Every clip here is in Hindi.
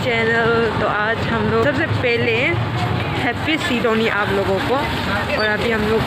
चैनल। तो आज हम लोग सबसे पहले हैप्पी सिडनी आप लोगों को, और अभी हम लोग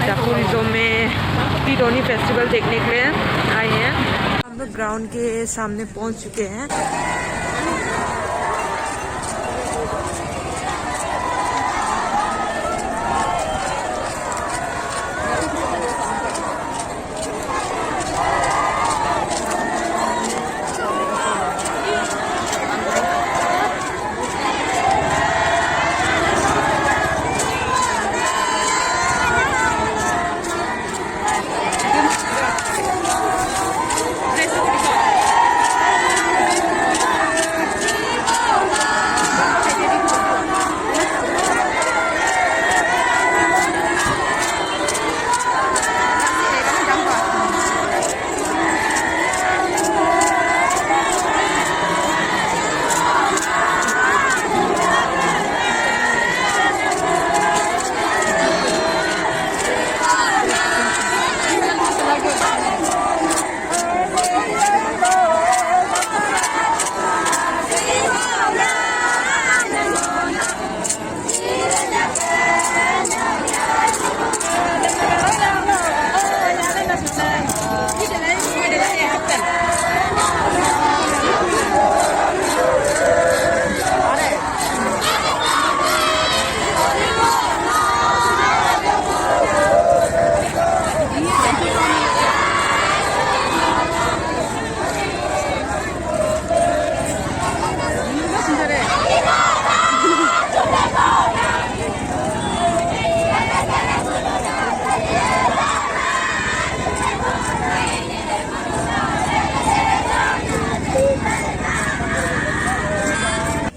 दापोरिजो रिजोर्ट में सिडनी फेस्टिवल देखने के लिए आए हैं। हम लोग ग्राउंड के सामने पहुंच चुके हैं।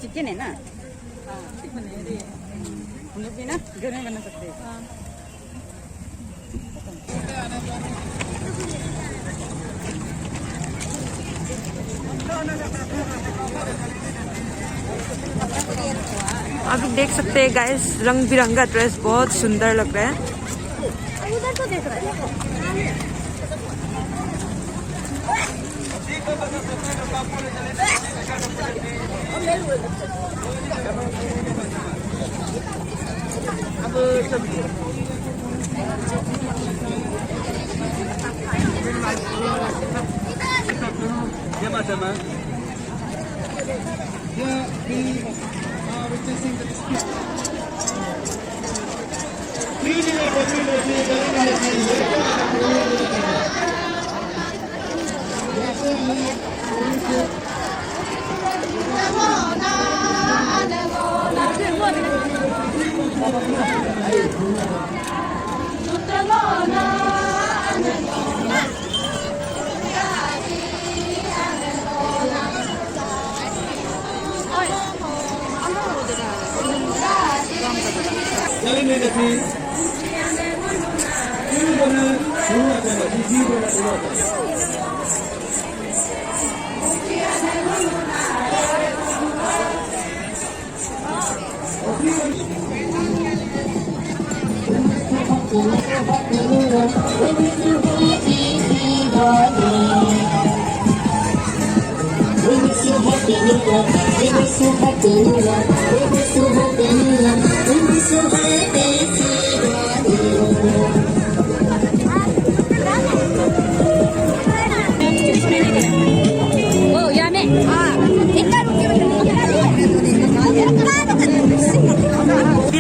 चिकन है ना, हम लोग भी ना घर में बना सकते हैं। आप लोग देख सकते हैं गाइस, रंग बिरंगा ड्रेस बहुत सुंदर लग रहा है। उधर तो देख रहा है।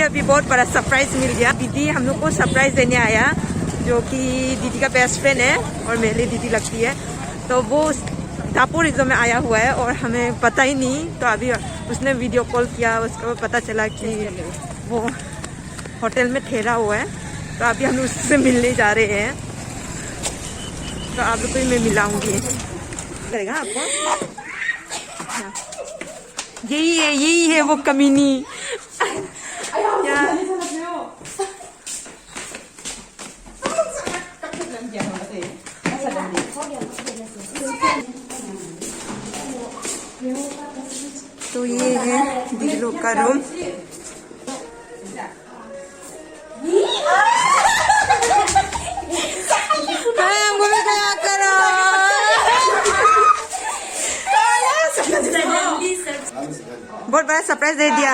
अभी बहुत बड़ा सरप्राइज मिल गया। दीदी हम लोग को सरप्राइज देने आया, जो कि दीदी का बेस्ट फ्रेंड है और मेरी दीदी लगती है। तो वो दापोरिजो रिजोर्ट में आया हुआ है और हमें पता ही नहीं। तो अभी उसने वीडियो कॉल किया, उसको पता चला कि वो होटल में ठहरा हुआ है। तो अभी हम उससे मिलने जा रहे हैं। तो आप लोग को मैं मिलाऊंगी, करेगा आपको। यही है वो कमीनी। तो ये है दीदी लोग का रूम। बहुत बड़ा सरप्राइज दे दिया।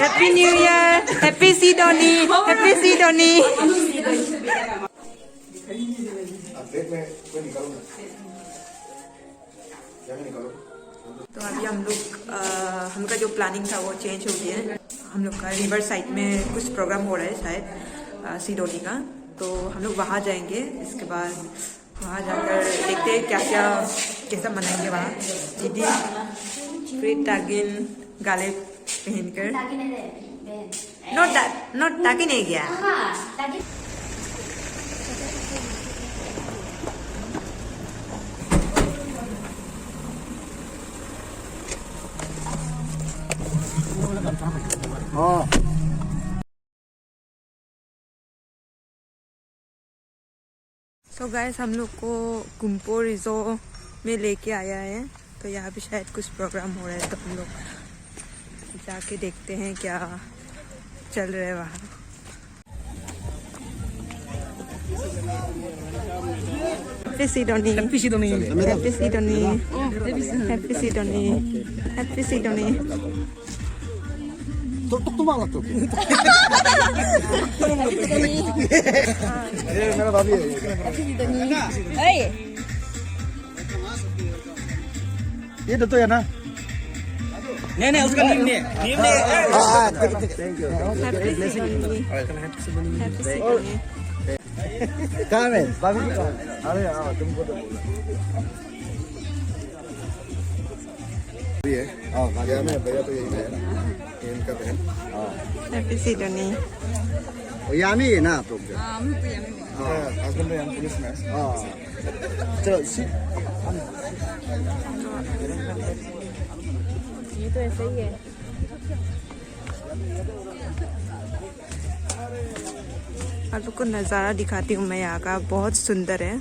हैप्पी न्यू ईयर, हैप्पी सीडोनी, हैप्पी सीडोनी। तो अभी हम लोग का जो प्लानिंग था वो चेंज हो गया है। हम लोग का रिवर साइड में कुछ प्रोग्राम हो रहा है शायद सीडोनी का, तो हम लोग वहाँ जाएंगे। इसके बाद वहाँ जाकर देखते हैं क्या क्या कैसा मनाएंगे वहाँ। दीदी फिर टागिन गाले पहनकर नोट टागिन नहीं गया। तो गाइस हम लोग को गुम्पो रिजो में लेके आया है, तो यहाँ पे शायद कुछ प्रोग्राम हो रहा है, तो हम लोग जाके देखते हैं क्या चल रहा है वहाँ। हैप्पी सीडोनी, हैप्पी सीडोनी, हैप्पी सीडोनी, हैप्पी सीडोनी, हैप्पी सीडोनी। तो मांगा तो मेरा भाभी है ये तो है ना। नहीं उसका नीम नहीं थैंक यू। कहाँ है भाभी की कहाँ? अरे हाँ तुमको तो भैया में भैया तो यही है इनका बहन। हैप्पी सीडोनी। यामी है ना आप लोग? हस्बैंड एंड पुलिस में। चलो ये तो ऐसा ही है। आप लोग को नज़ारा दिखाती हूँ मैं यहाँ का, बहुत सुंदर है।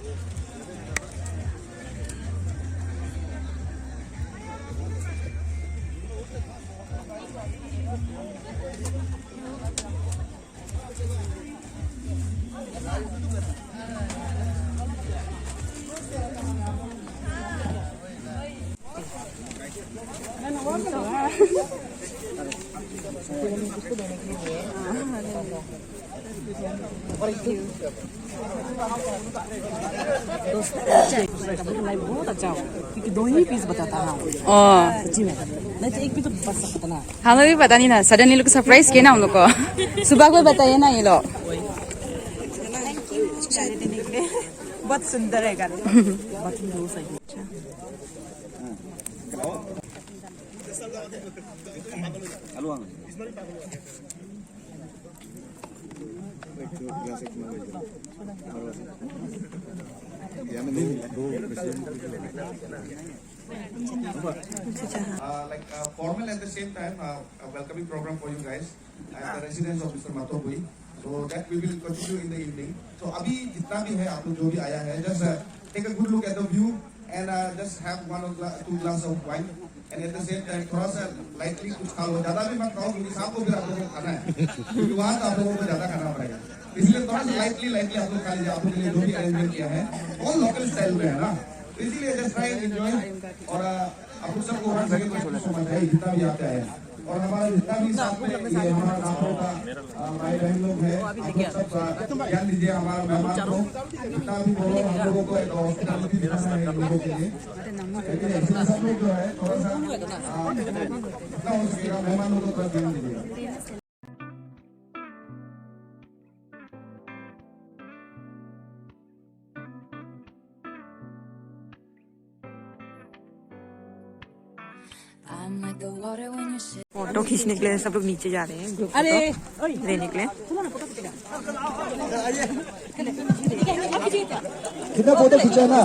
बहुत अच्छा हो क्योंकि 2 ही पीस बताता है सच्ची में, नहीं तो एक भी तो बच सकता ना। हम लोग भी पता नहीं था, सडनली लोग सरप्राइज किया ना हम लोग को। सुबह को बताइए ना ये लोग। बहुत सुंदर है गाने। Formal at the same time, a welcoming program for you guys at the residence of Mr. Matobui. So that we will continue in the evening. So अभी जितना भी है आप लोग जो भी आया है, just take a good look at the view and just have 1 or 2 glasses of wine. And at the same time थोड़ा सा lightly कुछ खा लो, ज़्यादा भी मत खाओ क्योंकि शाम को फिर आप लोगों को खाना है, क्योंकि वहाँ तो आप लोगों को ज़्यादा खाना पड़ेगा। इसलिए थोड़ा सा lightly आप लोग खा लीजिए। आप लोग के लिए जो भी अरेंजमेंट किया है all local style में है ना, तो इसीलिए just try and enjoy। और आप लोग सबको वन सेकंड में समझ आए जितना भी आते हैं, और हमारा जितना भी साथ में ये हमारा नापों का भाई बहन लोग हैं, आप लोग सब ध्यान दीजिए हमारा मेहमान को, जितना भी बोलो हम लोगों को एक हॉस्पिटलिटी दिखाना है लोगों के लिए, लेकिन इसमें सब लोग जो है थोड़ा सा जितना हो सकेगा मेहमानों को थोड़ा ध्यान दीजिएगा। फोटो खींचने के लिए सब लोग नीचे जा रहे हैं, ग्रुप फोटो लेने के लिए। कितना फोटो खींचा ना?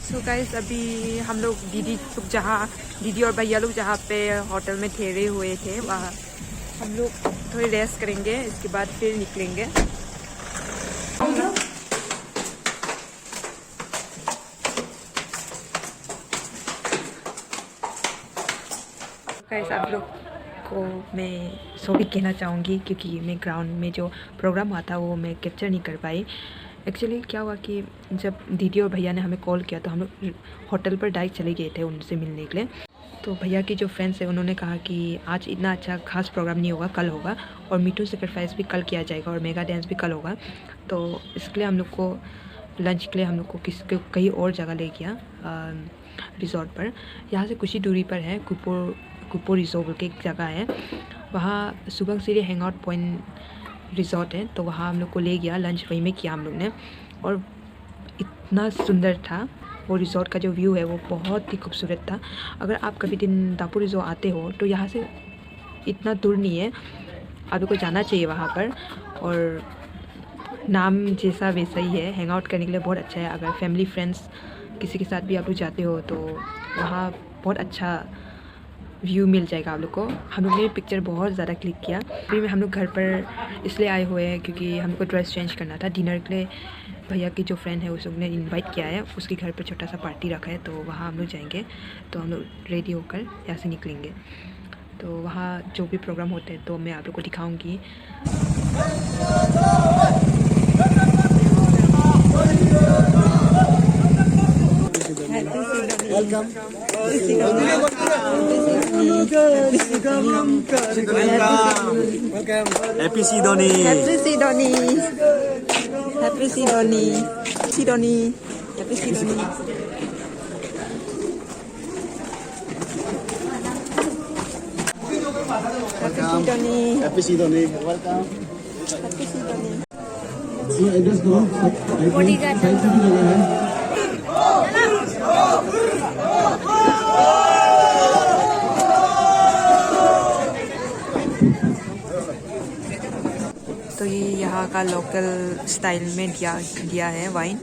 सो गाइस अभी हम लोग दीदी और भैया लोग जहाँ पे होटल में ठहरे हुए थे वहाँ हम लोग थोड़ी रेस्ट करेंगे, इसके बाद फिर निकलेंगे। गाइस आप लोग को मैं सॉरी कहना चाहूँगी क्योंकि मैं ग्राउंड में जो प्रोग्राम हुआ था वो मैं कैप्चर नहीं कर पाई। एक्चुअली क्या हुआ कि जब दीदी और भैया ने हमें कॉल किया तो हम लोग होटल पर डायरेक्ट चले गए थे उनसे मिलने के लिए। तो भैया की जो फ्रेंड्स है उन्होंने कहा कि आज इतना अच्छा खास प्रोग्राम नहीं होगा, कल होगा, और मीटू सेक्रीफाइस भी कल किया जाएगा और मेगा डांस भी कल होगा। तो इसके लिए हम लोग को लंच के लिए हम लोग को कहीं और जगह ले गया, रिजॉर्ट पर। यहाँ से कुछ ही दूरी पर है कुपो रिजॉर्ट की एक जगह है, वहाँ Subansiri hang out point resort है। तो वहाँ हम लोग को ले गया, लंच वहीं में किया हम लोग ने, और इतना सुंदर था वो रिजॉर्ट का जो व्यू है वो बहुत ही खूबसूरत था। अगर आप कभी दिन दापो रिजॉर्ट आते हो तो यहाँ से इतना दूर नहीं है, आपको जाना चाहिए वहाँ पर, और नाम जैसा वैसा ही है, हैंग आउट करने के लिए बहुत अच्छा है। अगर फैमिली फ्रेंड्स किसी के साथ भी आप लोग जाते हो तो वहाँ बहुत अच्छा व्यू मिल जाएगा आप लोग को। हम लोग ने पिक्चर बहुत ज़्यादा क्लिक किया। अभी में हम लोग घर पर इसलिए आए हुए हैं क्योंकि हमको ड्रेस चेंज करना था। डिनर के लिए भैया की जो फ्रेंड है उस लोग ने इनवाइट किया है, उसके घर पर छोटा सा पार्टी रखा है, तो वहाँ हम लोग जाएंगे। तो हम लोग रेडी होकर यहाँ से निकलेंगे, तो वहाँ जो भी प्रोग्राम होते हैं तो मैं आप लोग को दिखाऊँगी। Happy Sidoni. Happy Sidoni. Happy Sidoni. Sidoni. Happy Sidoni. Happy Sidoni. Happy Sidoni. Welcome. Happy Sidoni. So address करो, साइड से भी जगह है। तो ये यहाँ का लोकल स्टाइल में दिया है wine.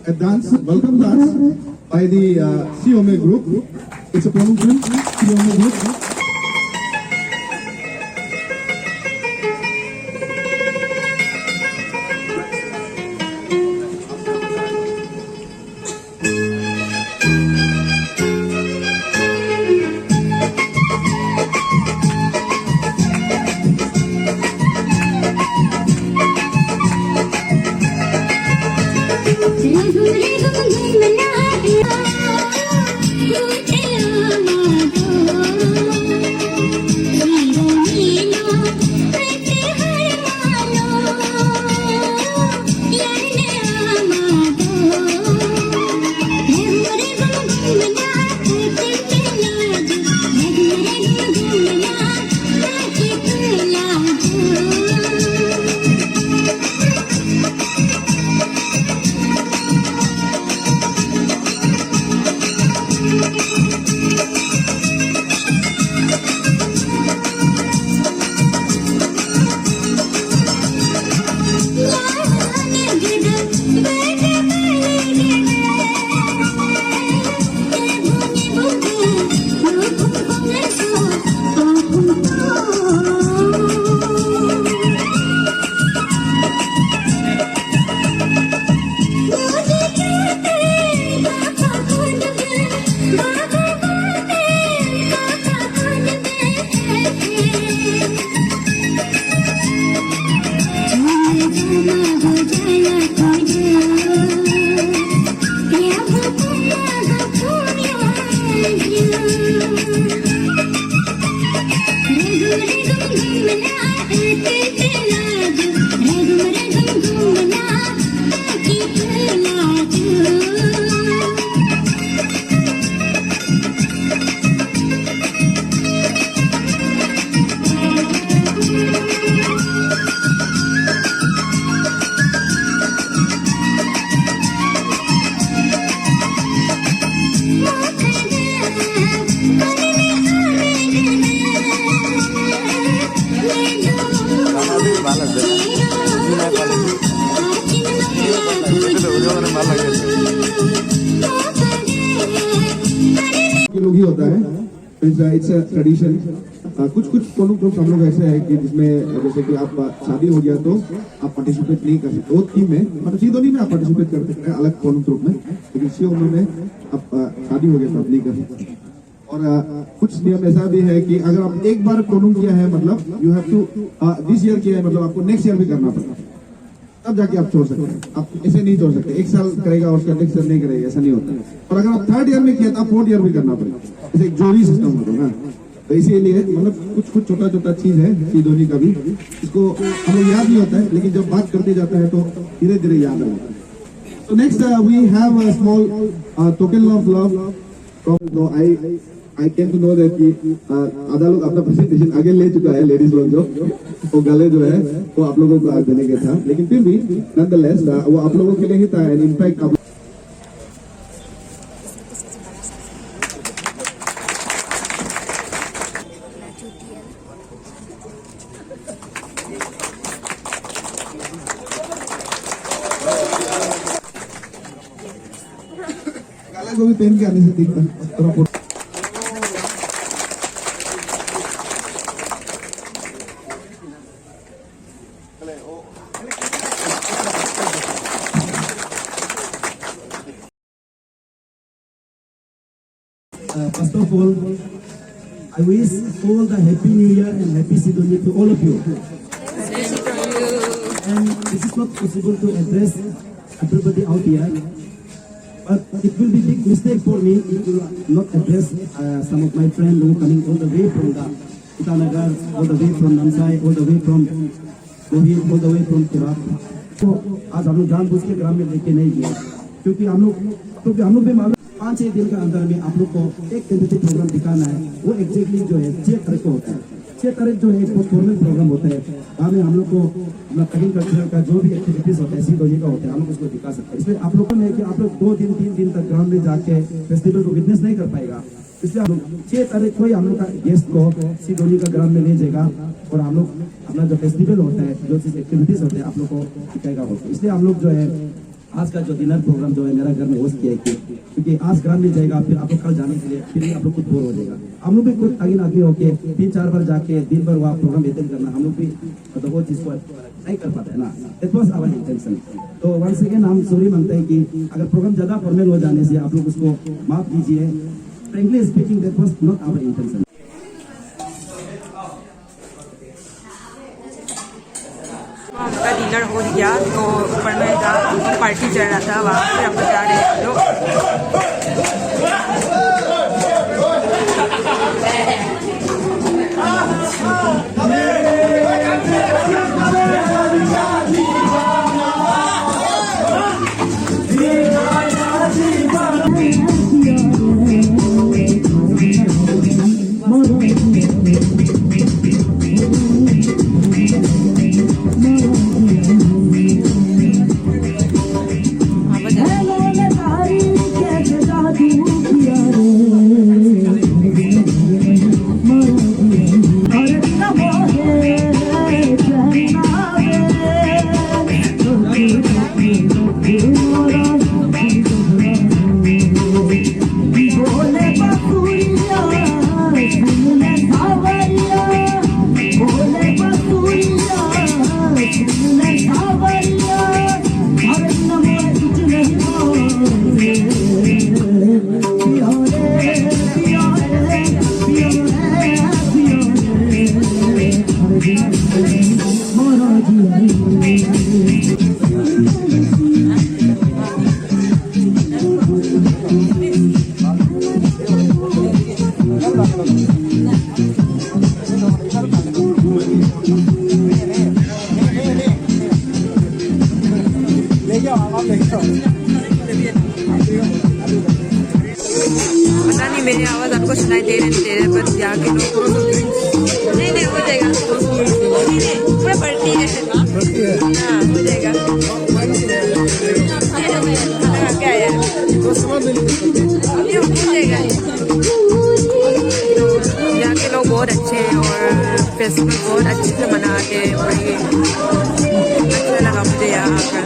A dance, welcome dance by the Siome group. It's a promotion, Siome group. लोग ही होता है, इट्स अ ट्रेडिशन। कुछ कोनू ग्रुप हम लोग ऐसे है कि जिसमें जैसे कि आप शादी हो गया तो आप पार्टिसिपेट नहीं कर सकते, वो थीम में मतलब सीधोनी में आप पार्टिसिपेट कर सकते हैं अलग कोनू ग्रुप में, लेकिन सी उम्र में आप शादी हो गया तो आप नहीं कर सकते। और कुछ नियम ऐसा भी है कि अगर आप एक बार कोनू किया है मतलब you have to this year किया है मतलब आपको नेक्स्ट ईयर भी करना पड़ेगा, तब जाके आप छोड़ सकते हैं। आप ऐसे नहीं छोड़ सकते, एक साल करेगा और उसका नेक्स्ट ईयर नहीं करेगा, ऐसा नहीं होता। और अगर आप थर्ड ईयर में किया तो आप फोर्थ ईयर भी करना पड़ेगा, जैसे एक जोड़ी सिस्टम होता है ना। तो इसीलिए मतलब कुछ छोटा चीज है सीधोनी का भी, इसको हमें याद नहीं होता है, लेकिन जब बात करते जाता है तो धीरे धीरे याद आ जाता है। तो next we have a small token of love from I came to know that कि आधा लोग अपना प्रेजेंटेशन आगे ले चुका है, लेडीज लोग जो वो गले जो है वो आप लोगों को आज देने का था, लेकिन फिर भी नॉनदलेस वो आप लोगों के लिए ही था। एंड इनफैक्ट आप गले को भी पहन के आने से दिखता। First of all, I wish all the Happy New Year and Happy Sidonia to all of you. And this is not possible to address everybody out here, but it will be big mistake for me if you not address some of my friends who are coming all the way from the Itanagar, all the way from Namsai, all the way from Rohit, all the way from Kirat. तो आज हम लोग जानबूझ के ग्राम में लेके नहीं गए, क्योंकि हम लोग भी मालूम 5-6 दिन के अंदर में आप लोग को एक टेंटेटिव प्रोग्राम दिखाना है। वो एग्जैक्टली जो है 6 तारीख को होता है। 6 तारीख जो है एक फॉर्मल प्रोग्राम होता है, वहाँ में हम लोग को अपना कटिंग कल्चर का जो भी एक्टिविटीज होता है सीधोनी का होता है, हम लोग उसको दिखा सकते हैं। इसलिए आप लोगों में कि आप लोग 2-3 दिन तक ग्राउंड में जाके फेस्टिवल को विटनेस नहीं कर पाएगा, इसलिए हम लोग 6 तारीख को ही हम लोग का गेस्ट को सीधोनी का ग्राउंड में ले जाएगा और हम लोग अपना जो फेस्टिवल होता है, जो चीज एक्टिविटीज होते हैं आप लोग को दिखाएगा होगा। इसलिए हम लोग जो है आज का जो डिनर प्रोग्राम जो है मेरा घर में होस्ट किया है, क्योंकि आज ग्राम में जाएगा, फिर आप लोग कल जाने के लिए फिर आप लोग कुछ बोर हो जाएगा। हम लोग भी कुछ अगीन आदमी होके 3-4 बार जाके दिन भर वहाँ प्रोग्राम अटेंड करना, हम लोग भी मतलब वो चीज को नहीं कर पाते है ना। That was our intention. तो वंस अगेन हम सॉरी मांगते हैं कि अगर प्रोग्राम ज्यादा फॉर्मल हो जाने से आप लोग उसको माफ कीजिए। Frankly speaking that was not our intention. हमका डिनर हो गया तो ऊपर में था पार्टी चल रहा था, वहाँ पे हम जा रहे हैं पता नहीं मेरी आवाज़ आपको सुनाई दे रहे पर जाके नहीं हो जाएगा, नहीं पूरा पड़ती है, हाँ हो जाएगा। क्या है हो जाएगा। यहाँ के लोग बहुत अच्छे हैं और फेस्टिवल बहुत अच्छे से मनाते हैं और ये अच्छा लगा मुझे यहाँ आकर।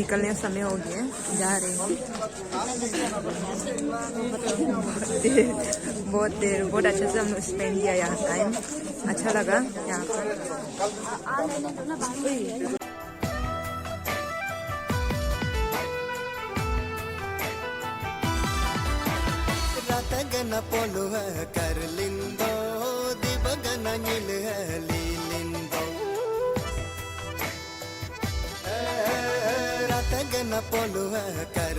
निकलने का समय हो गया, जा रहे हैं। बहुत देर बहुत अच्छे से हम स्पेंड किया यहाँ टाइम, अच्छा लगा यहाँ पर। ಗನ ಪೊಲು ಕರ್ಲಿಂದೋ ದಿಬಗನ ನಿಲ್ ಲೀಲಿಂದೋ ರಾತ ಗನ ಪೊಲು ಕರ್